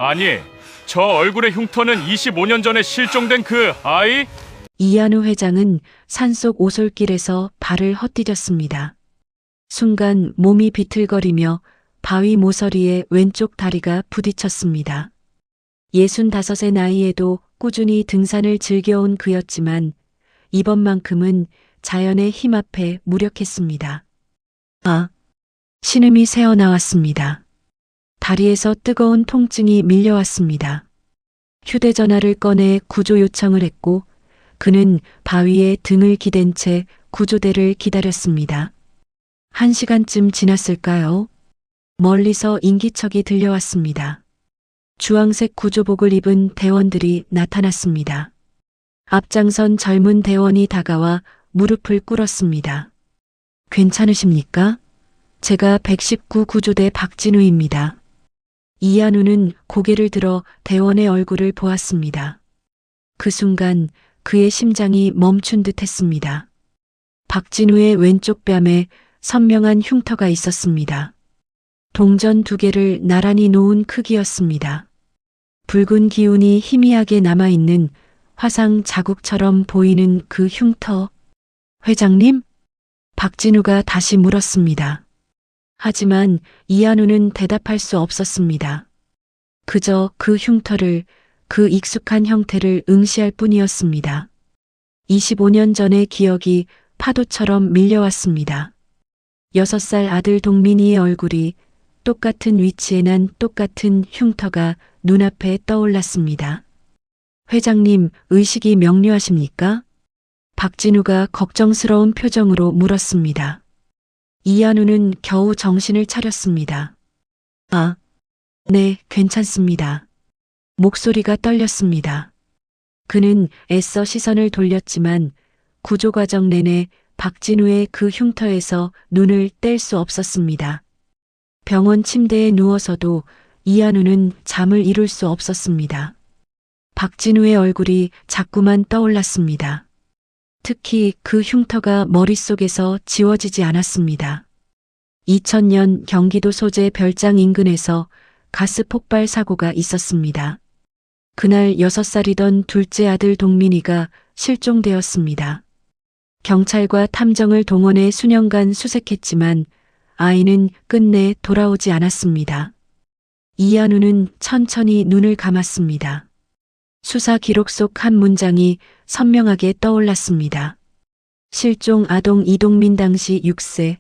아니, 저 얼굴의 흉터는 25년 전에 실종된 그 아이? 이한우 회장은 산속 오솔길에서 발을 헛디뎠습니다. 순간 몸이 비틀거리며 바위 모서리에 왼쪽 다리가 부딪혔습니다. 65의 나이에도 꾸준히 등산을 즐겨온 그였지만 이번만큼은 자연의 힘 앞에 무력했습니다. 신음이 새어나왔습니다. 다리에서 뜨거운 통증이 밀려왔습니다. 휴대전화를 꺼내 구조 요청을 했고 그는 바위에 등을 기댄 채 구조대를 기다렸습니다. 1시간쯤 지났을까요? 멀리서 인기척이 들려왔습니다. 주황색 구조복을 입은 대원들이 나타났습니다. 앞장선 젊은 대원이 다가와 무릎을 꿇었습니다. 괜찮으십니까? 제가 119 구조대 박진우입니다. 이한우는 고개를 들어 대원의 얼굴을 보았습니다. 그 순간 그의 심장이 멈춘 듯 했습니다. 박진우의 왼쪽 뺨에 선명한 흉터가 있었습니다. 동전 2개를 나란히 놓은 크기였습니다. 붉은 기운이 희미하게 남아있는 화상 자국처럼 보이는 그 흉터. 회장님? 박진우가 다시 물었습니다. 하지만 이한우는 대답할 수 없었습니다. 그저 그 흉터를, 그 익숙한 형태를 응시할 뿐이었습니다. 25년 전의 기억이 파도처럼 밀려왔습니다. 6살 아들 동민이의 얼굴이 똑같은 위치에 난 똑같은 흉터가 눈앞에 떠올랐습니다. 회장님, 의식이 명료하십니까? 박진우가 걱정스러운 표정으로 물었습니다. 이한우는 겨우 정신을 차렸습니다. 네, 괜찮습니다. 목소리가 떨렸습니다. 그는 애써 시선을 돌렸지만 구조 과정 내내 박진우의 그 흉터에서 눈을 뗄 수 없었습니다. 병원 침대에 누워서도 이한우는 잠을 이룰 수 없었습니다. 박진우의 얼굴이 자꾸만 떠올랐습니다. 특히 그 흉터가 머릿속에서 지워지지 않았습니다. 2000년 경기도 소재 별장 인근에서 가스 폭발 사고가 있었습니다. 그날 6살이던 둘째 아들 동민이가 실종되었습니다. 경찰과 탐정을 동원해 수년간 수색했지만 아이는 끝내 돌아오지 않았습니다. 이한우는 천천히 눈을 감았습니다. 수사 기록 속 한 문장이 선명하게 떠올랐습니다. 실종 아동 이동민 당시 6세,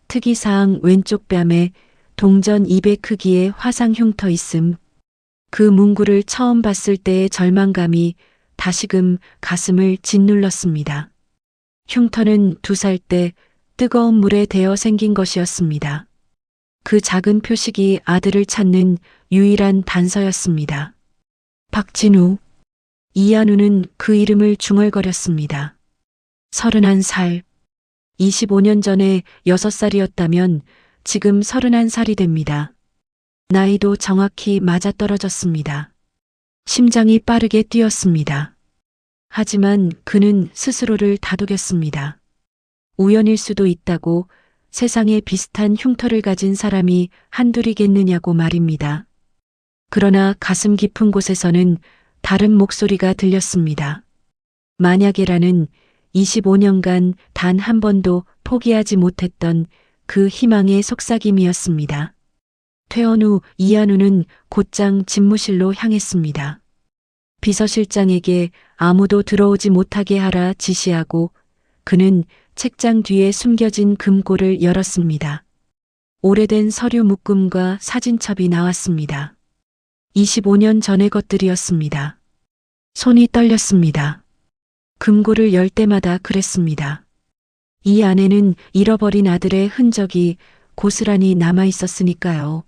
특이사항 왼쪽 뺨에 동전 200 크기의 화상 흉터 있음. 그 문구를 처음 봤을 때의 절망감이 다시금 가슴을 짓눌렀습니다. 흉터는 2살 때 뜨거운 물에 데어 생긴 것이었습니다. 그 작은 표식이 아들을 찾는 유일한 단서였습니다. 박진우. 이한우는 그 이름을 중얼거렸습니다. 31살. 25년 전에 6살이었다면 지금 31살이 됩니다. 나이도 정확히 맞아떨어졌습니다. 심장이 빠르게 뛰었습니다. 하지만 그는 스스로를 다독였습니다. 우연일 수도 있다고, 세상에 비슷한 흉터를 가진 사람이 한둘이겠느냐고 말입니다. 그러나 가슴 깊은 곳에서는 다른 목소리가 들렸습니다. 만약에라는 25년간 단 한 번도 포기하지 못했던 그 희망의 속삭임이었습니다. 퇴원 후 이한우는 곧장 집무실로 향했습니다. 비서실장에게 아무도 들어오지 못하게 하라 지시하고 그는 책장 뒤에 숨겨진 금고를 열었습니다. 오래된 서류 묶음과 사진첩이 나왔습니다. 25년 전의 것들이었습니다. 손이 떨렸습니다. 금고를 열 때마다 그랬습니다. 이 안에는 잃어버린 아들의 흔적이 고스란히 남아 있었으니까요.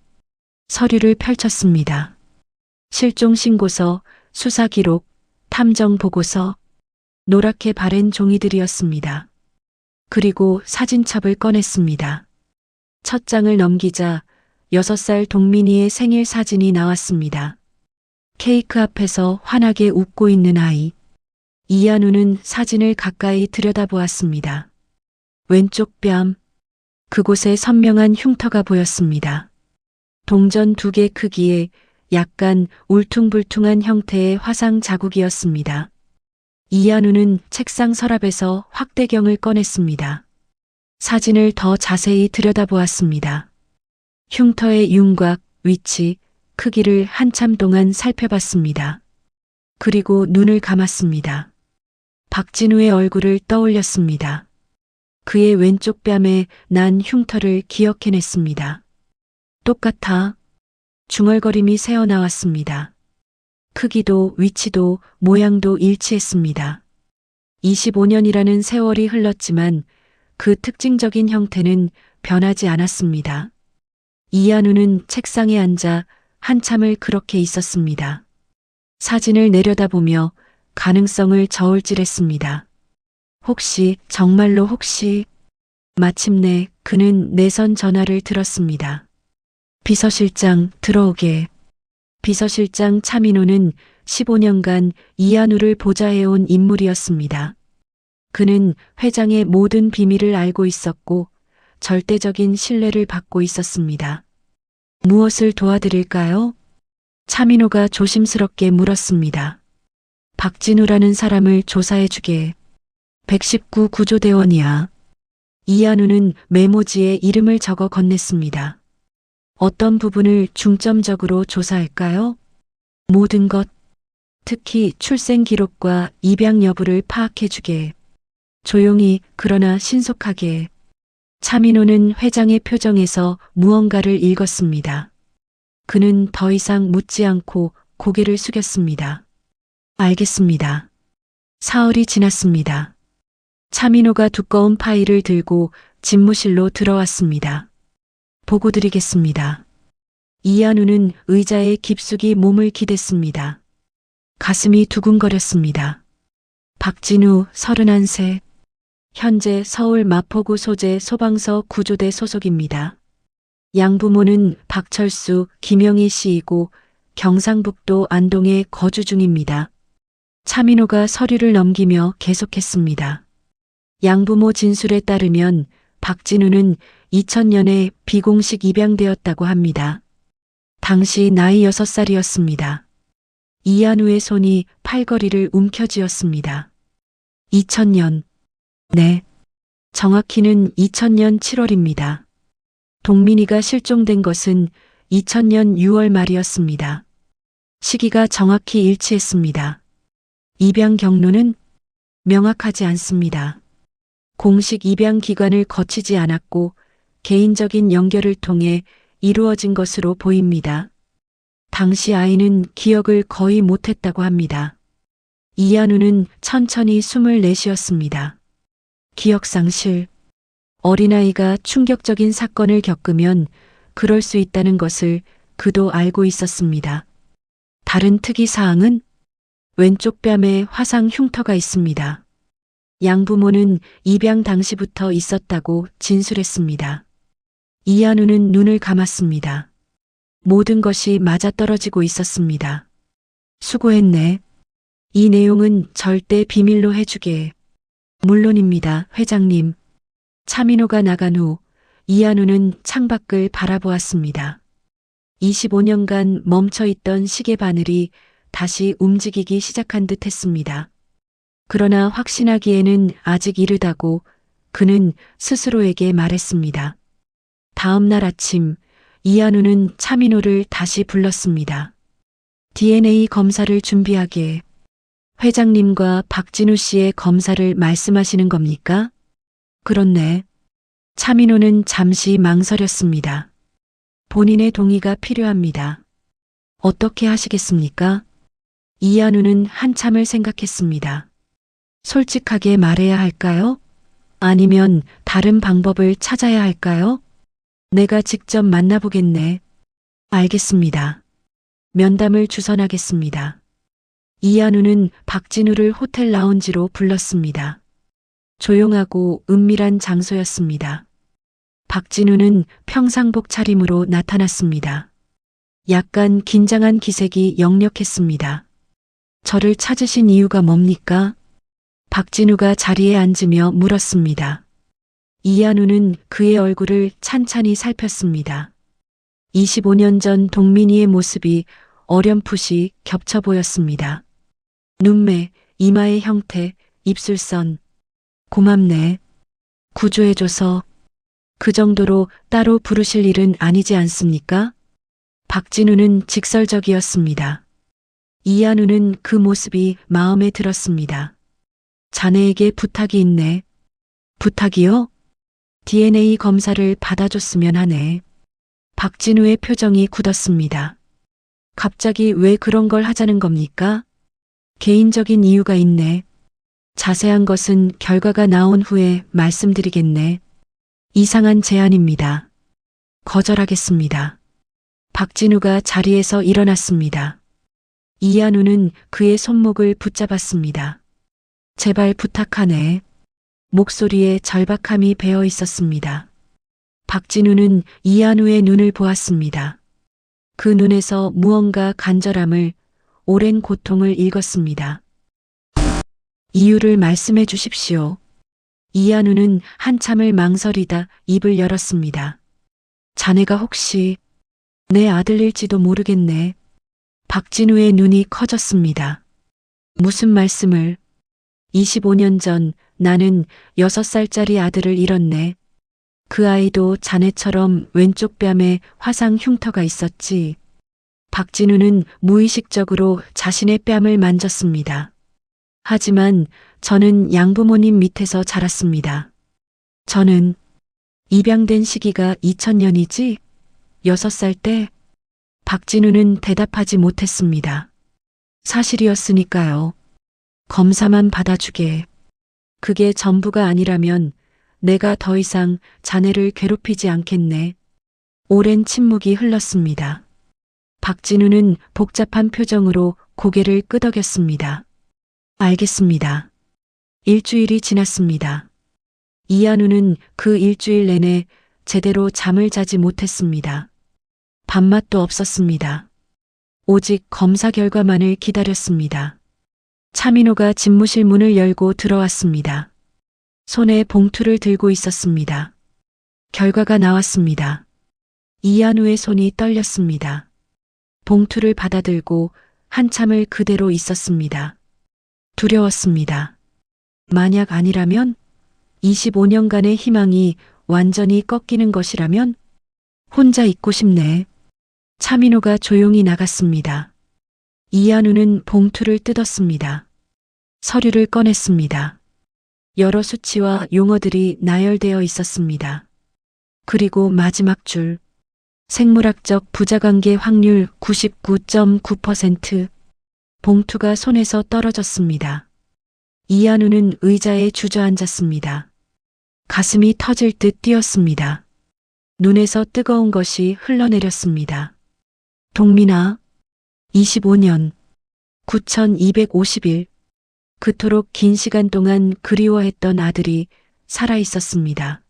서류를 펼쳤습니다. 실종 신고서, 수사 기록, 탐정 보고서, 노랗게 바랜 종이들이었습니다. 그리고 사진첩을 꺼냈습니다. 첫 장을 넘기자 6살 동민이의 생일 사진이 나왔습니다. 케이크 앞에서 환하게 웃고 있는 아이. 이한우는 사진을 가까이 들여다보았습니다. 왼쪽 뺨, 그곳에 선명한 흉터가 보였습니다. 동전 2개 크기의 약간 울퉁불퉁한 형태의 화상 자국이었습니다. 이한우는 책상 서랍에서 확대경을 꺼냈습니다. 사진을 더 자세히 들여다보았습니다. 흉터의 윤곽, 위치, 크기를 한참 동안 살펴봤습니다. 그리고 눈을 감았습니다. 박진우의 얼굴을 떠올렸습니다. 그의 왼쪽 뺨에 난 흉터를 기억해냈습니다. 똑같아. 중얼거림이 새어나왔습니다. 크기도 위치도 모양도 일치했습니다. 25년이라는 세월이 흘렀지만 그 특징적인 형태는 변하지 않았습니다. 이한우는 책상에 앉아 한참을 그렇게 있었습니다. 사진을 내려다보며 가능성을 저울질했습니다. 혹시, 정말로 혹시. 마침내 그는 내선 전화를 들었습니다. 비서실장 들어오게. 비서실장 차민호는 15년간 이한우를 보좌해온 인물이었습니다. 그는 회장의 모든 비밀을 알고 있었고 절대적인 신뢰를 받고 있었습니다. 무엇을 도와드릴까요? 차민호가 조심스럽게 물었습니다. 박진우라는 사람을 조사해주게. 119 구조대원이야. 이한우는 메모지에 이름을 적어 건넸습니다. 어떤 부분을 중점적으로 조사할까요? 모든 것. 특히 출생 기록과 입양 여부를 파악해주게. 조용히 그러나 신속하게. 차민호는 회장의 표정에서 무언가를 읽었습니다. 그는 더 이상 묻지 않고 고개를 숙였습니다. 알겠습니다. 사흘이 지났습니다. 차민호가 두꺼운 파일을 들고 집무실로 들어왔습니다. 보고 드리겠습니다. 이한우는 의자에 깊숙이 몸을 기댔습니다. 가슴이 두근거렸습니다. 박진우 31세. 현재 서울 마포구 소재 소방서 구조대 소속입니다. 양부모는 박철수, 김영희 씨이고 경상북도 안동에 거주 중입니다. 차민호가 서류를 넘기며 계속했습니다. 양부모 진술에 따르면 박진우는 2000년에 비공식 입양되었다고 합니다. 당시 나이 6살이었습니다. 이한우의 손이 팔걸이를 움켜쥐었습니다. 2000년. 네. 정확히는 2000년 7월입니다. 동민이가 실종된 것은 2000년 6월 말이었습니다. 시기가 정확히 일치했습니다. 입양 경로는 명확하지 않습니다. 공식 입양 기관을 거치지 않았고 개인적인 연결을 통해 이루어진 것으로 보입니다. 당시 아이는 기억을 거의 못했다고 합니다. 이한우는 천천히 숨을 내쉬었습니다. 기억상실. 어린아이가 충격적인 사건을 겪으면 그럴 수 있다는 것을 그도 알고 있었습니다. 다른 특이사항은 왼쪽 뺨에 화상 흉터가 있습니다. 양부모는 입양 당시부터 있었다고 진술했습니다. 이한우는 눈을 감았습니다. 모든 것이 맞아떨어지고 있었습니다. 수고했네. 이 내용은 절대 비밀로 해주게. 물론입니다, 회장님. 차민호가 나간 후 이한우는 창밖을 바라보았습니다. 25년간 멈춰있던 시계 바늘이 다시 움직이기 시작한 듯 했습니다. 그러나 확신하기에는 아직 이르다고 그는 스스로에게 말했습니다. 다음 날 아침 이한우는 차민호를 다시 불렀습니다. DNA 검사를 준비하게. 회장님과 박진우 씨의 검사를 말씀하시는 겁니까? 그렇네. 차민호는 잠시 망설였습니다. 본인의 동의가 필요합니다. 어떻게 하시겠습니까? 이한우는 한참을 생각했습니다. 솔직하게 말해야 할까요? 아니면 다른 방법을 찾아야 할까요? 내가 직접 만나보겠네. 알겠습니다. 면담을 주선하겠습니다. 이한우는 박진우를 호텔 라운지로 불렀습니다. 조용하고 은밀한 장소였습니다. 박진우는 평상복 차림으로 나타났습니다. 약간 긴장한 기색이 역력했습니다. 저를 찾으신 이유가 뭡니까? 박진우가 자리에 앉으며 물었습니다. 이한우는 그의 얼굴을 찬찬히 살폈습니다. 25년 전 동민이의 모습이 어렴풋이 겹쳐 보였습니다. 눈매, 이마의 형태, 입술선. 고맙네. 구조해줘서. 그 정도로 따로 부르실 일은 아니지 않습니까? 박진우는 직설적이었습니다. 이한우는 그 모습이 마음에 들었습니다. 자네에게 부탁이 있네. 부탁이요? DNA 검사를 받아줬으면 하네. 박진우의 표정이 굳었습니다. 갑자기 왜 그런 걸 하자는 겁니까? 개인적인 이유가 있네. 자세한 것은 결과가 나온 후에 말씀드리겠네. 이상한 제안입니다. 거절하겠습니다. 박진우가 자리에서 일어났습니다. 이한우는 그의 손목을 붙잡았습니다. 제발 부탁하네. 목소리에 절박함이 배어 있었습니다. 박진우는 이한우의 눈을 보았습니다. 그 눈에서 무언가 간절함을, 오랜 고통을 읽었습니다. 이유를 말씀해 주십시오. 이한우는 한참을 망설이다 입을 열었습니다. 자네가 혹시 내 아들일지도 모르겠네. 박진우의 눈이 커졌습니다. 무슨 말씀을? 25년 전 나는 6살짜리 아들을 잃었네. 그 아이도 자네처럼 왼쪽 뺨에 화상 흉터가 있었지. 박진우는 무의식적으로 자신의 뺨을 만졌습니다. 하지만 저는 양부모님 밑에서 자랐습니다. 저는 입양된 시기가 2000년이지? 6살 때? 박진우는 대답하지 못했습니다. 사실이었으니까요. 검사만 받아주게. 그게 전부가 아니라면 내가 더 이상 자네를 괴롭히지 않겠네. 오랜 침묵이 흘렀습니다. 박진우는 복잡한 표정으로 고개를 끄덕였습니다. 알겠습니다. 일주일이 지났습니다. 이한우는 그 일주일 내내 제대로 잠을 자지 못했습니다. 밥맛도 없었습니다. 오직 검사 결과만을 기다렸습니다. 차민호가 집무실 문을 열고 들어왔습니다. 손에 봉투를 들고 있었습니다. 결과가 나왔습니다. 이한우의 손이 떨렸습니다. 봉투를 받아들고 한참을 그대로 있었습니다. 두려웠습니다. 만약 아니라면? 25년간의 희망이 완전히 꺾이는 것이라면? 혼자 있고 싶네. 차민호가 조용히 나갔습니다. 이한우는 봉투를 뜯었습니다. 서류를 꺼냈습니다. 여러 수치와 용어들이 나열되어 있었습니다. 그리고 마지막 줄. 생물학적 부자관계 확률 99.9%. 봉투가 손에서 떨어졌습니다. 이한우는 의자에 주저앉았습니다. 가슴이 터질 듯 뛰었습니다. 눈에서 뜨거운 것이 흘러내렸습니다. 동민아, 25년, 9250일, 그토록 긴 시간 동안 그리워했던 아들이 살아있었습니다.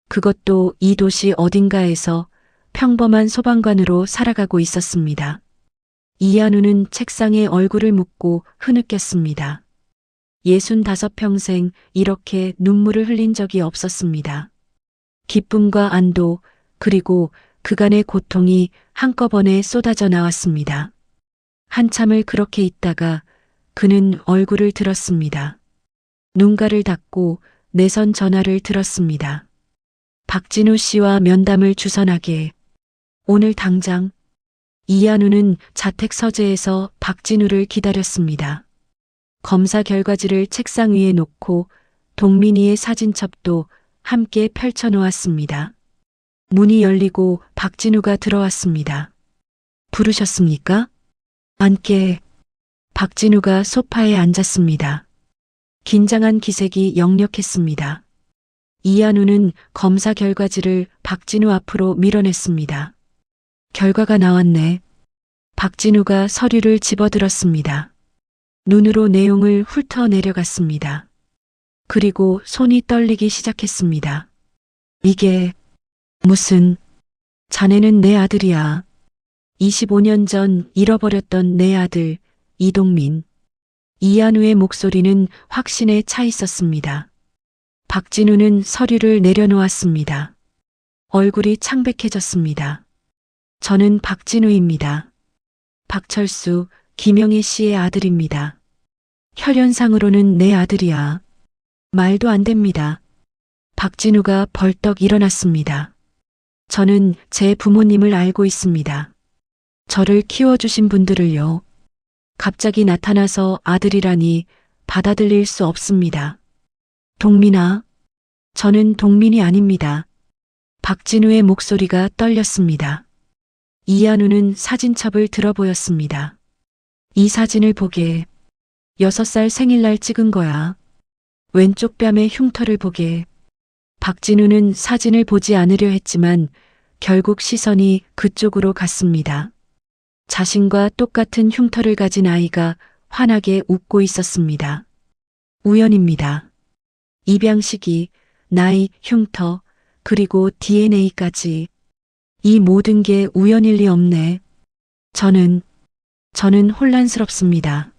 그것도 이 도시 어딘가에서 평범한 소방관으로 살아가고 있었습니다. 이한우는 책상에 얼굴을 묻고 흐느꼈습니다. 65평생 이렇게 눈물을 흘린 적이 없었습니다. 기쁨과 안도, 그리고 그간의 고통이 한꺼번에 쏟아져 나왔습니다. 한참을 그렇게 있다가 그는 얼굴을 들었습니다. 눈가를 닫고 내선 전화를 들었습니다. 박진우 씨와 면담을 주선하게. 오늘 당장. 이한우는 자택 서재에서 박진우를 기다렸습니다. 검사 결과지를 책상 위에 놓고 동민이의 사진첩도 함께 펼쳐놓았습니다. 문이 열리고 박진우가 들어왔습니다. 부르셨습니까? 앉게. 박진우가 소파에 앉았습니다. 긴장한 기색이 역력했습니다. 이한우는 검사 결과지를 박진우 앞으로 밀어냈습니다. 결과가 나왔네. 박진우가 서류를 집어들었습니다. 눈으로 내용을 훑어 내려갔습니다. 그리고 손이 떨리기 시작했습니다. 이게 무슨... 자네는 내 아들이야. 25년 전 잃어버렸던 내 아들 이동민. 이한우의 목소리는 확신에 차 있었습니다. 박진우는 서류를 내려놓았습니다. 얼굴이 창백해졌습니다. 저는 박진우입니다. 박철수, 김영애 씨의 아들입니다. 혈연상으로는 내 아들이야. 말도 안 됩니다. 박진우가 벌떡 일어났습니다. 저는 제 부모님을 알고 있습니다. 저를 키워주신 분들을요. 갑자기 나타나서 아들이라니 받아들일 수 없습니다. 동민아, 저는 동민이 아닙니다. 박진우의 목소리가 떨렸습니다. 이한우는 사진첩을 들어보였습니다. 이 사진을 보게. 6살 생일날 찍은 거야. 왼쪽 뺨의 흉터를 보게. 박진우는 사진을 보지 않으려 했지만 결국 시선이 그쪽으로 갔습니다. 자신과 똑같은 흉터를 가진 아이가 환하게 웃고 있었습니다. 우연입니다. 입양 시기, 나이, 흉터, 그리고 DNA까지. 이 모든 게 우연일 리 없네. 저는 혼란스럽습니다.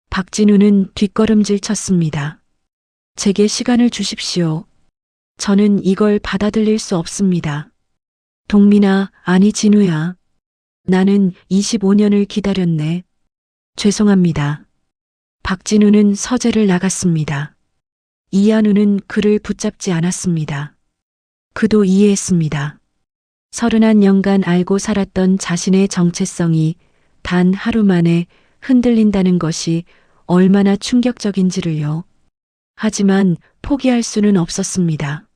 박진우는 뒷걸음질 쳤습니다. 제게 시간을 주십시오. 저는 이걸 받아들일 수 없습니다. 동민아, 아니 진우야. 나는 25년을 기다렸네. 죄송합니다. 박진우는 서재를 나갔습니다. 이한우는 그를 붙잡지 않았습니다. 그도 이해했습니다. 31년간 알고 살았던 자신의 정체성이 단 하루 만에 흔들린다는 것이 얼마나 충격적인지를요. 하지만 포기할 수는 없었습니다.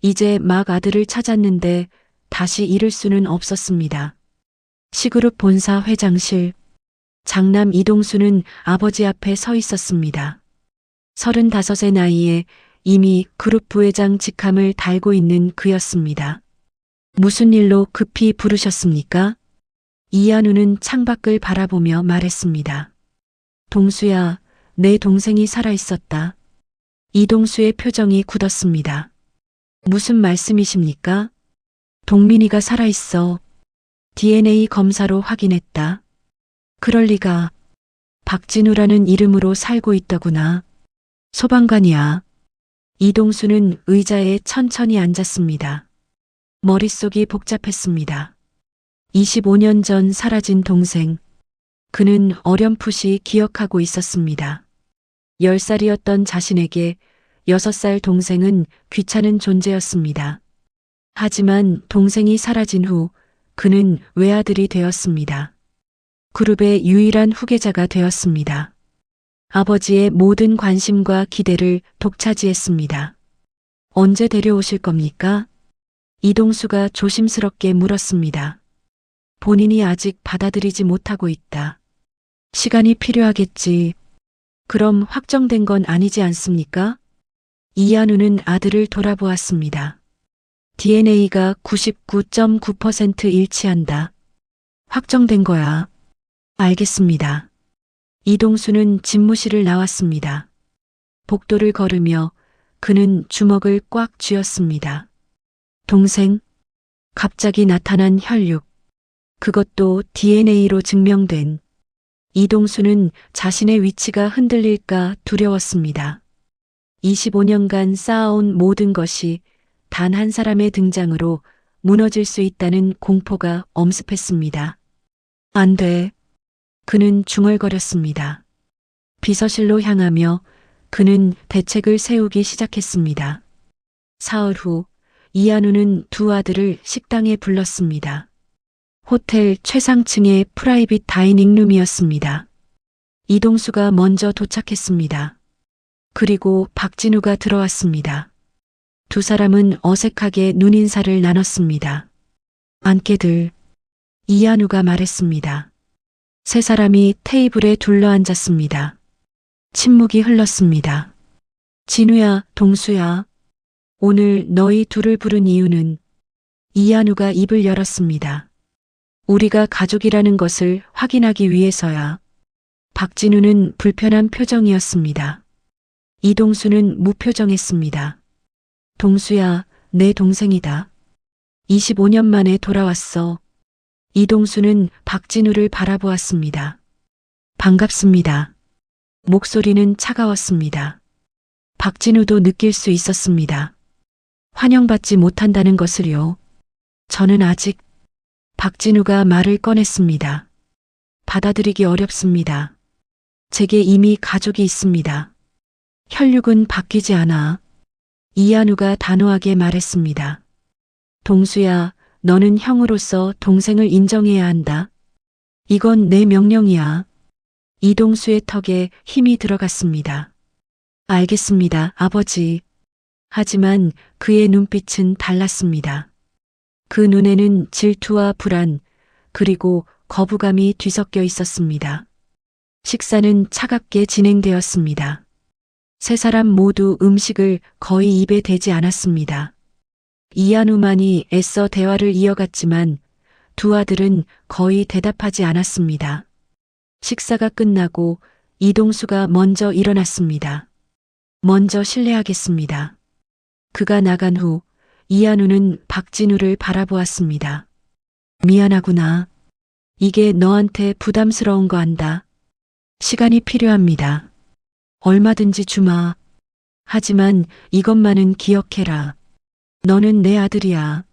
이제 막 아들을 찾았는데 다시 잃을 수는 없었습니다. 시그룹 본사 회장실. 장남 이동수는 아버지 앞에 서 있었습니다. 35의 나이에 이미 그룹 부회장 직함을 달고 있는 그였습니다. 무슨 일로 급히 부르셨습니까? 이한우는 창밖을 바라보며 말했습니다. 동수야, 내 동생이 살아있었다. 이동수의 표정이 굳었습니다. 무슨 말씀이십니까? 동민이가 살아있어. DNA 검사로 확인했다. 그럴 리가. 박진우라는 이름으로 살고 있더구나. 소방관이야. 이동수는 의자에 천천히 앉았습니다. 머릿속이 복잡했습니다. 25년 전 사라진 동생. 그는 어렴풋이 기억하고 있었습니다. 10살이었던 자신에게 6살 동생은 귀찮은 존재였습니다. 하지만 동생이 사라진 후 그는 외아들이 되었습니다. 그룹의 유일한 후계자가 되었습니다. 아버지의 모든 관심과 기대를 독차지했습니다. 언제 데려오실 겁니까? 이동수가 조심스럽게 물었습니다. 본인이 아직 받아들이지 못하고 있다. 시간이 필요하겠지. 그럼 확정된 건 아니지 않습니까? 이한우는 아들을 돌아보았습니다. DNA가 99.9% 일치한다. 확정된 거야. 알겠습니다. 이동수는 집무실을 나왔습니다. 복도를 걸으며 그는 주먹을 꽉 쥐었습니다. 동생, 갑자기 나타난 혈육. 그것도 DNA로 증명된. 이동수는 자신의 위치가 흔들릴까 두려웠습니다. 25년간 쌓아온 모든 것이 단 한 사람의 등장으로 무너질 수 있다는 공포가 엄습했습니다. 안 돼. 그는 중얼거렸습니다. 비서실로 향하며 그는 대책을 세우기 시작했습니다. 사흘 후 이한우는 두 아들을 식당에 불렀습니다. 호텔 최상층의 프라이빗 다이닝룸이었습니다. 이동수가 먼저 도착했습니다. 그리고 박진우가 들어왔습니다. 두 사람은 어색하게 눈인사를 나눴습니다. 앉게들. 이한우가 말했습니다. 세 사람이 테이블에 둘러앉았습니다. 침묵이 흘렀습니다. 진우야, 동수야. 오늘 너희 둘을 부른 이유는? 이한우가 입을 열었습니다. 우리가 가족이라는 것을 확인하기 위해서야. 박진우는 불편한 표정이었습니다. 이동수는 무표정했습니다. 동수야, 내 동생이다. 25년 만에 돌아왔어. 이동수는 박진우를 바라보았습니다. 반갑습니다. 목소리는 차가웠습니다. 박진우도 느낄 수 있었습니다. 환영받지 못한다는 것을요. 저는 아직. 박진우가 말을 꺼냈습니다. 받아들이기 어렵습니다. 제게 이미 가족이 있습니다. 혈육은 바뀌지 않아. 이한우가 단호하게 말했습니다. 동수야, 너는 형으로서 동생을 인정해야 한다. 이건 내 명령이야. 이동수의 턱에 힘이 들어갔습니다. 알겠습니다, 아버지. 하지만 그의 눈빛은 달랐습니다. 그 눈에는 질투와 불안, 그리고 거부감이 뒤섞여 있었습니다. 식사는 차갑게 진행되었습니다. 세 사람 모두 음식을 거의 입에 대지 않았습니다. 이한우만이 애써 대화를 이어갔지만 두 아들은 거의 대답하지 않았습니다. 식사가 끝나고 이동수가 먼저 일어났습니다. 먼저 실례하겠습니다. 그가 나간 후 이한우는 박진우를 바라보았습니다. 미안하구나. 이게 너한테 부담스러운 거 안다. 시간이 필요합니다. 얼마든지 주마. 하지만 이것만은 기억해라. 너는 내 아들이야.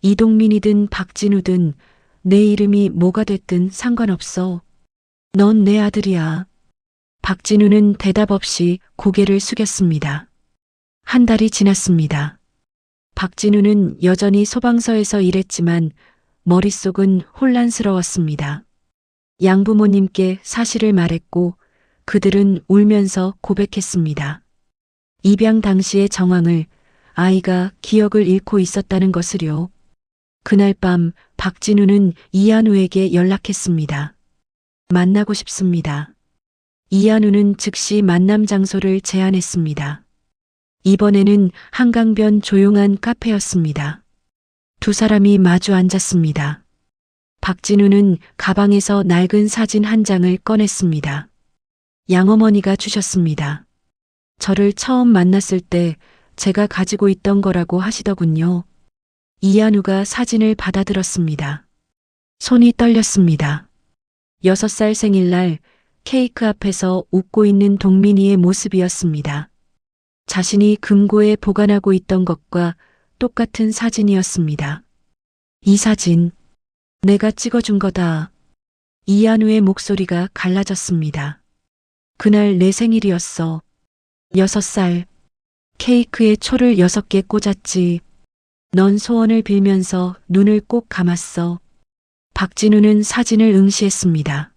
이동민이든 박진우든 내 이름이 뭐가 됐든 상관없어. 넌 내 아들이야. 박진우는 대답 없이 고개를 숙였습니다. 한 달이 지났습니다. 박진우는 여전히 소방서에서 일했지만 머릿속은 혼란스러웠습니다. 양부모님께 사실을 말했고 그들은 울면서 고백했습니다. 입양 당시의 정황을, 아이가 기억을 잃고 있었다는 것을요. 그날 밤 박진우는 이한우에게 연락했습니다. 만나고 싶습니다. 이한우는 즉시 만남 장소를 제안했습니다. 이번에는 한강변 조용한 카페였습니다. 두 사람이 마주 앉았습니다. 박진우는 가방에서 낡은 사진 한 장을 꺼냈습니다. 양어머니가 주셨습니다. 저를 처음 만났을 때 제가 가지고 있던 거라고 하시더군요. 이한우가 사진을 받아들었습니다. 손이 떨렸습니다. 6살 생일날 케이크 앞에서 웃고 있는 동민이의 모습이었습니다. 자신이 금고에 보관하고 있던 것과 똑같은 사진이었습니다. 이 사진, 내가 찍어준 거다. 이한우의 목소리가 갈라졌습니다. 그날 내 생일이었어. 6살. 케이크에 초를 6개 꽂았지. 넌 소원을 빌면서 눈을 꼭 감았어. 박진우는 사진을 응시했습니다.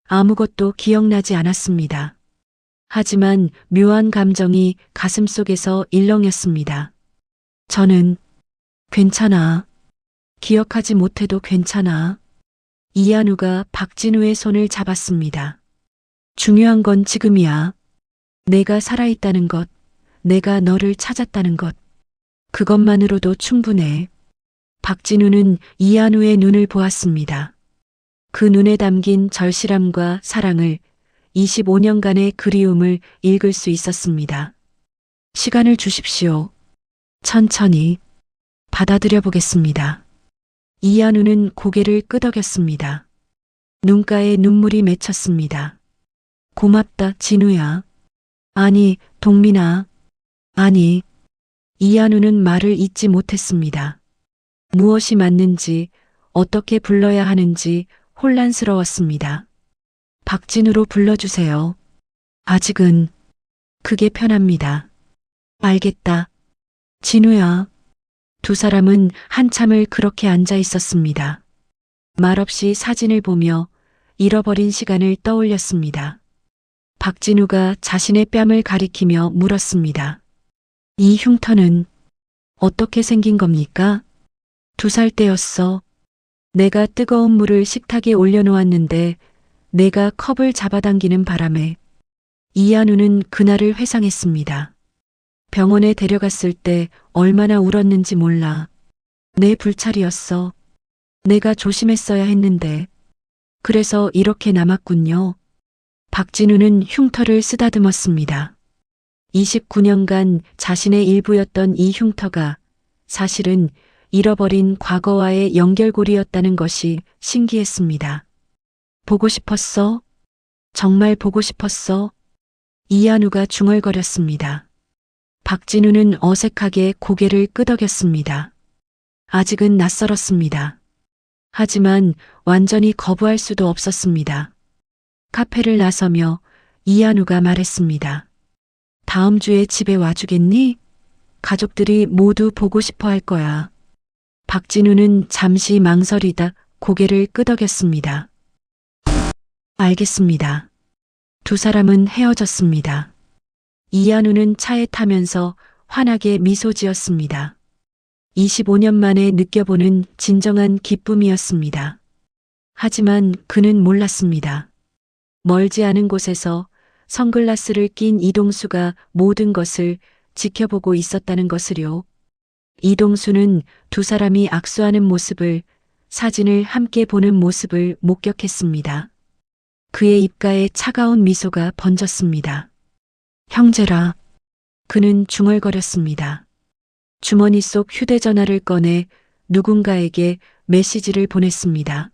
아무것도 기억나지 않았습니다. 하지만 묘한 감정이 가슴속에서 일렁였습니다. 저는 괜찮아. 기억하지 못해도 괜찮아. 이한우가 박진우의 손을 잡았습니다. 중요한 건 지금이야. 내가 살아있다는 것, 내가 너를 찾았다는 것. 그것만으로도 충분해. 박진우는 이한우의 눈을 보았습니다. 그 눈에 담긴 절실함과 사랑을, 25년간의 그리움을 읽을 수 있었습니다. 시간을 주십시오. 천천히 받아들여 보겠습니다. 이한우는 고개를 끄덕였습니다. 눈가에 눈물이 맺혔습니다. 고맙다, 진우야. 아니, 동민아. 아니. 이한우는 말을 잇지 못했습니다. 무엇이 맞는지, 어떻게 불러야 하는지 혼란스러웠습니다. 박진우로 불러주세요. 아직은 그게 편합니다. 알겠다. 진우야. 두 사람은 한참을 그렇게 앉아 있었습니다. 말없이 사진을 보며 잃어버린 시간을 떠올렸습니다. 박진우가 자신의 뺨을 가리키며 물었습니다. 이 흉터는 어떻게 생긴 겁니까? 2살 때였어. 내가 뜨거운 물을 식탁에 올려놓았는데 내가 컵을 잡아당기는 바람에. 이한우는 그날을 회상했습니다. 병원에 데려갔을 때 얼마나 울었는지 몰라. 내 불찰이었어. 내가 조심했어야 했는데. 그래서 이렇게 남았군요. 박진우는 흉터를 쓰다듬었습니다. 29년간 자신의 일부였던 이 흉터가 사실은 잃어버린 과거와의 연결고리였다는 것이 신기했습니다. 보고 싶었어? 정말 보고 싶었어? 이한우가 중얼거렸습니다. 박진우는 어색하게 고개를 끄덕였습니다. 아직은 낯설었습니다. 하지만 완전히 거부할 수도 없었습니다. 카페를 나서며 이한우가 말했습니다. 다음 주에 집에 와주겠니? 가족들이 모두 보고 싶어 할 거야. 박진우는 잠시 망설이다 고개를 끄덕였습니다. 알겠습니다. 두 사람은 헤어졌습니다. 이한우는 차에 타면서 환하게 미소 지었습니다. 25년 만에 느껴보는 진정한 기쁨이었습니다. 하지만 그는 몰랐습니다. 멀지 않은 곳에서 선글라스를 낀 이동수가 모든 것을 지켜보고 있었다는 것을요. 이동수는 두 사람이 악수하는 모습을, 사진을 함께 보는 모습을 목격했습니다. 그의 입가에 차가운 미소가 번졌습니다. 형제라. 그는 중얼거렸습니다. 주머니 속 휴대전화를 꺼내 누군가에게 메시지를 보냈습니다.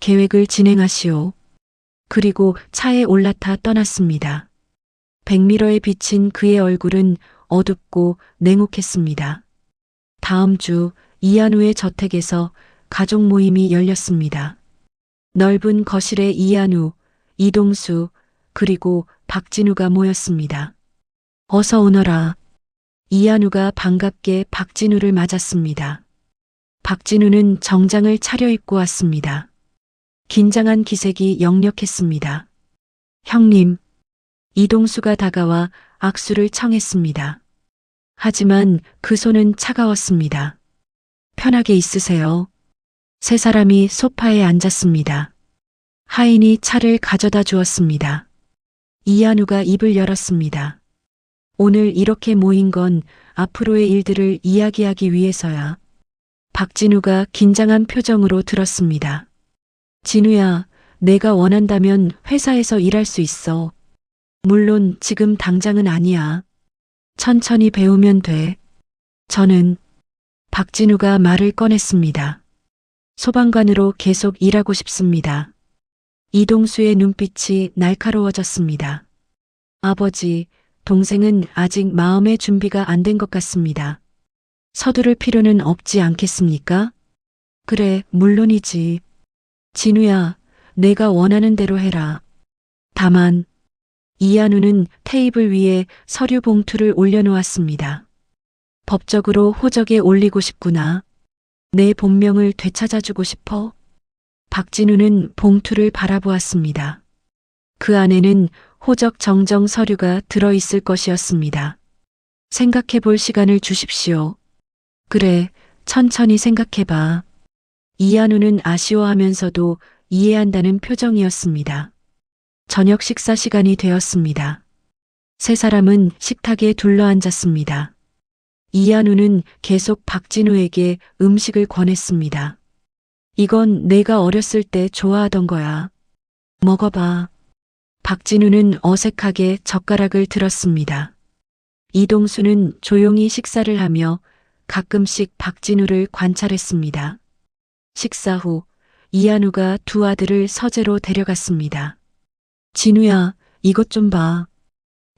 계획을 진행하시오. 그리고 차에 올라타 떠났습니다. 백미러에 비친 그의 얼굴은 어둡고 냉혹했습니다. 다음 주 이한우의 저택에서 가족 모임이 열렸습니다. 넓은 거실에 이한우, 이동수, 그리고 박진우가 모였습니다. 어서 오너라. 이한우가 반갑게 박진우를 맞았습니다. 박진우는 정장을 차려입고 왔습니다. 긴장한 기색이 역력했습니다. 형님. 이동수가 다가와 악수를 청했습니다. 하지만 그 손은 차가웠습니다. 편하게 있으세요. 세 사람이 소파에 앉았습니다. 하인이 차를 가져다 주었습니다. 이한우가 입을 열었습니다. 오늘 이렇게 모인 건 앞으로의 일들을 이야기하기 위해서야. 박진우가 긴장한 표정으로 들었습니다. 진우야, 내가 원한다면 회사에서 일할 수 있어. 물론 지금 당장은 아니야. 천천히 배우면 돼. 저는 박진우가 말을 꺼냈습니다. 소방관으로 계속 일하고 싶습니다. 이동수의 눈빛이 날카로워졌습니다. 아버지, 동생은 아직 마음의 준비가 안 된 것 같습니다. 서두를 필요는 없지 않겠습니까? 그래, 물론이지. 진우야, 내가 원하는 대로 해라. 다만, 이한우는 테이블 위에 서류 봉투를 올려놓았습니다. 법적으로 호적에 올리고 싶구나. 내 본명을 되찾아주고 싶어? 박진우는 봉투를 바라보았습니다. 그 안에는 호적 정정 서류가 들어있을 것이었습니다. 생각해 볼 시간을 주십시오. 그래, 천천히 생각해봐. 이한우는 아쉬워하면서도 이해한다는 표정이었습니다. 저녁 식사 시간이 되었습니다. 세 사람은 식탁에 둘러앉았습니다. 이한우는 계속 박진우에게 음식을 권했습니다. 이건 내가 어렸을 때 좋아하던 거야. 먹어봐. 박진우는 어색하게 젓가락을 들었습니다. 이동수는 조용히 식사를 하며 가끔씩 박진우를 관찰했습니다. 식사 후 이한우가 두 아들을 서재로 데려갔습니다. 진우야, 이것 좀 봐.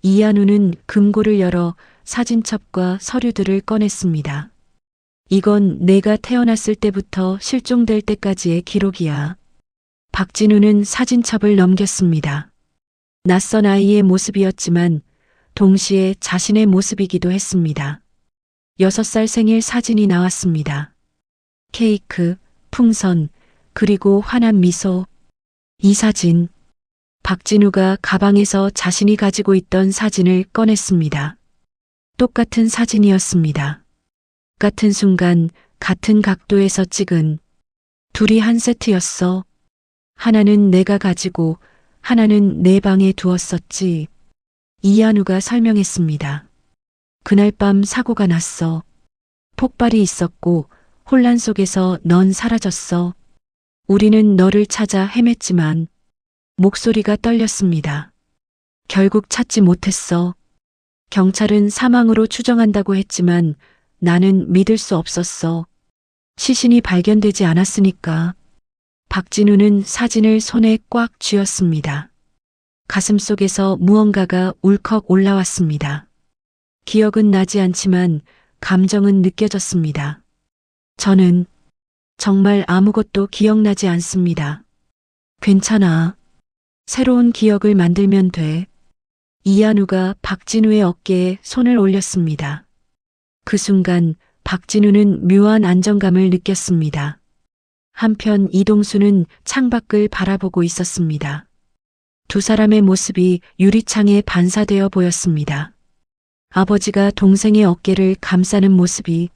이한우는 금고를 열어 사진첩과 서류들을 꺼냈습니다. 이건 내가 태어났을 때부터 실종될 때까지의 기록이야. 박진우는 사진첩을 넘겼습니다. 낯선 아이의 모습이었지만 동시에 자신의 모습이기도 했습니다. 6살 생일 사진이 나왔습니다. 케이크, 풍선, 그리고 환한 미소. 이 사진. 박진우가 가방에서 자신이 가지고 있던 사진을 꺼냈습니다. 똑같은 사진이었습니다. 같은 순간, 같은 각도에서 찍은. 둘이 한 세트였어. 하나는 내가 가지고, 하나는 내 방에 두었었지. 이한우가 설명했습니다. 그날 밤 사고가 났어. 폭발이 있었고 혼란 속에서 넌 사라졌어. 우리는 너를 찾아 헤맸지만 목소리가 떨렸습니다. 결국 찾지 못했어. 경찰은 사망으로 추정한다고 했지만 나는 믿을 수 없었어. 시신이 발견되지 않았으니까. 박진우는 사진을 손에 꽉 쥐었습니다. 가슴속에서 무언가가 울컥 올라왔습니다. 기억은 나지 않지만 감정은 느껴졌습니다. 저는 정말 아무것도 기억나지 않습니다. 괜찮아. 새로운 기억을 만들면 돼. 이한우가 박진우의 어깨에 손을 올렸습니다. 그 순간 박진우는 묘한 안정감을 느꼈습니다. 한편 이동수는 창밖을 바라보고 있었습니다. 두 사람의 모습이 유리창에 반사되어 보였습니다. 아버지가 동생의 어깨를 감싸는 모습이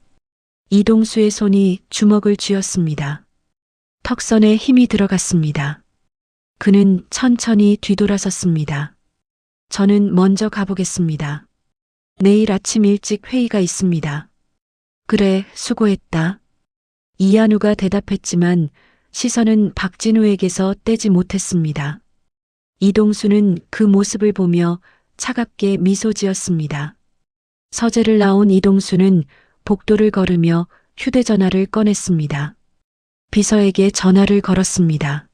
이동수의 손이 주먹을 쥐었습니다. 턱선에 힘이 들어갔습니다. 그는 천천히 뒤돌아섰습니다. 저는 먼저 가보겠습니다. 내일 아침 일찍 회의가 있습니다. 그래, 수고했다. 이한우가 대답했지만 시선은 박진우에게서 떼지 못했습니다. 이동수는 그 모습을 보며 차갑게 미소 지었습니다. 서재를 나온 이동수는 복도를 걸으며 휴대전화를 꺼냈습니다. 비서에게 전화를 걸었습니다.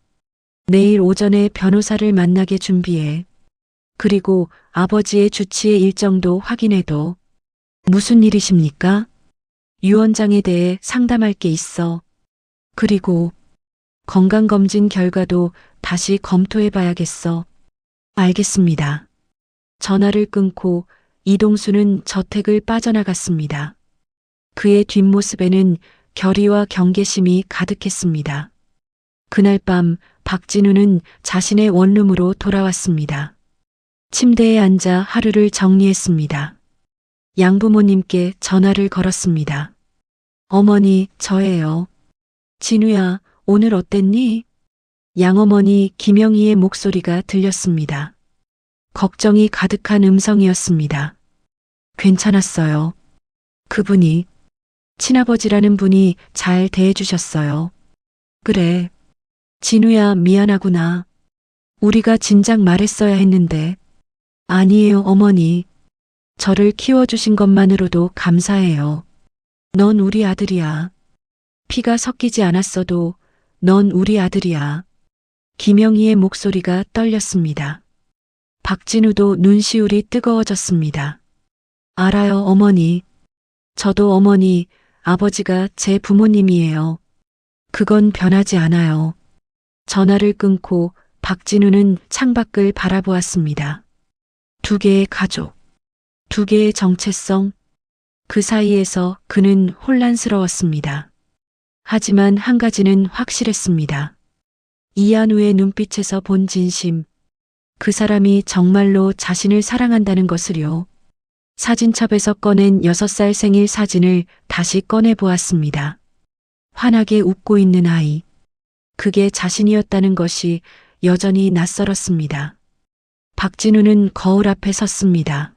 내일 오전에 변호사를 만나게 준비해. 그리고 아버지의 주치의 일정도 확인해도. 무슨 일이십니까? 유 원장에 대해 상담할 게 있어. 그리고 건강검진 결과도 다시 검토해 봐야겠어. 알겠습니다. 전화를 끊고 이동수는 저택을 빠져나갔습니다. 그의 뒷모습에는 결의와 경계심이 가득했습니다. 그날 밤 박진우는 자신의 원룸으로 돌아왔습니다. 침대에 앉아 하루를 정리했습니다. 양부모님께 전화를 걸었습니다. 어머니, 저예요. 진우야, 오늘 어땠니? 양어머니 김영희의 목소리가 들렸습니다. 걱정이 가득한 음성이었습니다. 괜찮았어요. 그분이, 친아버지라는 분이 잘 대해주셨어요. 그래. 진우야, 미안하구나. 우리가 진작 말했어야 했는데. 아니에요, 어머니. 저를 키워주신 것만으로도 감사해요. 넌 우리 아들이야. 피가 섞이지 않았어도 넌 우리 아들이야. 김영희의 목소리가 떨렸습니다. 박진우도 눈시울이 뜨거워졌습니다. 알아요, 어머니. 저도 어머니, 아버지가 제 부모님이에요. 그건 변하지 않아요. 전화를 끊고 박진우는 창밖을 바라보았습니다. 두 개의 가족, 두 개의 정체성, 그 사이에서 그는 혼란스러웠습니다. 하지만 한 가지는 확실했습니다. 이한우의 눈빛에서 본 진심, 그 사람이 정말로 자신을 사랑한다는 것을요. 사진첩에서 꺼낸 6살 생일 사진을 다시 꺼내 보았습니다. 환하게 웃고 있는 아이. 그게 자신이었다는 것이 여전히 낯설었습니다. 박진우는 거울 앞에 섰습니다.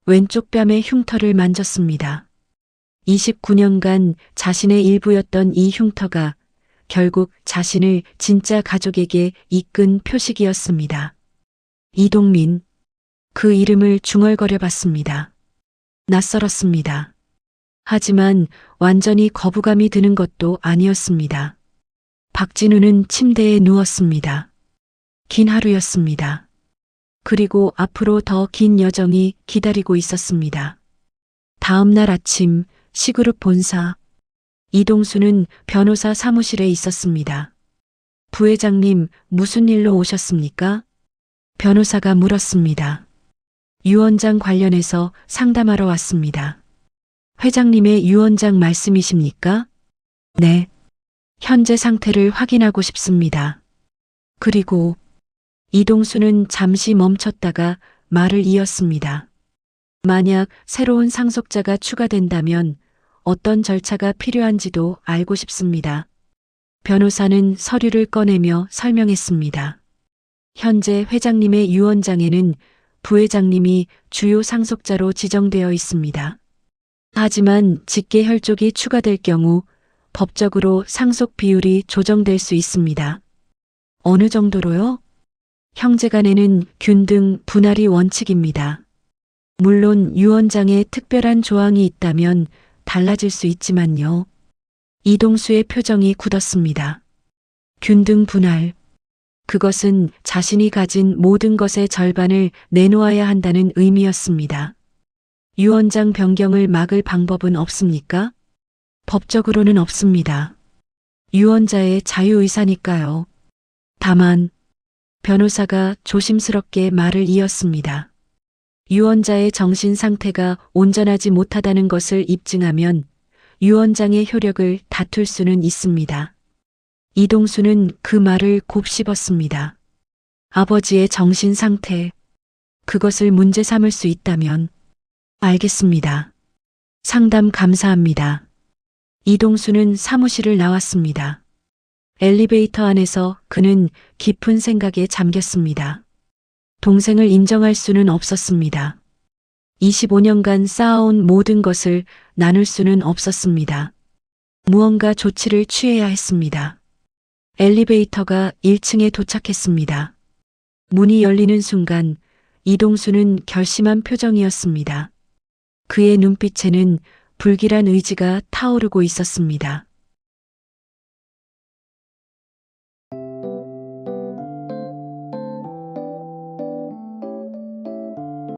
왼쪽 뺨에 흉터를 만졌습니다. 29년간 자신의 일부였던 이 흉터가 결국 자신을 진짜 가족에게 이끈 표식이었습니다. 이동민. 그 이름을 중얼거려 봤습니다. 낯설었습니다. 하지만 완전히 거부감이 드는 것도 아니었습니다. 박진우는 침대에 누웠습니다. 긴 하루였습니다. 그리고 앞으로 더 긴 여정이 기다리고 있었습니다. 다음 날 아침 C그룹 본사. 이동수는 변호사 사무실에 있었습니다. 부회장님, 무슨 일로 오셨습니까? 변호사가 물었습니다. 유 원장 관련해서 상담하러 왔습니다. 회장님의 유 원장 말씀이십니까? 네. 현재 상태를 확인하고 싶습니다. 그리고 이동수는 잠시 멈췄다가 말을 이었습니다. 만약 새로운 상속자가 추가된다면 어떤 절차가 필요한지도 알고 싶습니다. 변호사는 서류를 꺼내며 설명했습니다. 현재 회장님의 유 원장에는 부회장님이 주요 상속자로 지정되어 있습니다. 하지만 직계 혈족이 추가될 경우 법적으로 상속 비율이 조정될 수 있습니다. 어느 정도로요? 형제간에는 균등 분할이 원칙입니다. 물론 유 원장에 특별한 조항이 있다면 달라질 수 있지만요. 이동수의 표정이 굳었습니다. 균등 분할. 그것은 자신이 가진 모든 것의 절반을 내놓아야 한다는 의미였습니다. 유 원장 변경을 막을 방법은 없습니까? 법적으로는 없습니다. 유언자의 자유의사니까요. 다만 변호사가 조심스럽게 말을 이었습니다. 유언자의 정신 상태가 온전하지 못하다는 것을 입증하면 유언장의 효력을 다툴 수는 있습니다. 이동수는 그 말을 곱씹었습니다. 아버지의 정신 상태, 그것을 문제 삼을 수 있다면 알겠습니다. 상담 감사합니다. 이동수는 사무실을 나왔습니다. 엘리베이터 안에서 그는 깊은 생각에 잠겼습니다. 동생을 인정할 수는 없었습니다. 25년간 쌓아온 모든 것을 나눌 수는 없었습니다. 무언가 조치를 취해야 했습니다. 엘리베이터가 1층에 도착했습니다. 문이 열리는 순간 이동수는 결심한 표정이었습니다. 그의 눈빛에는 불길한 의지가 타오르고 있었습니다.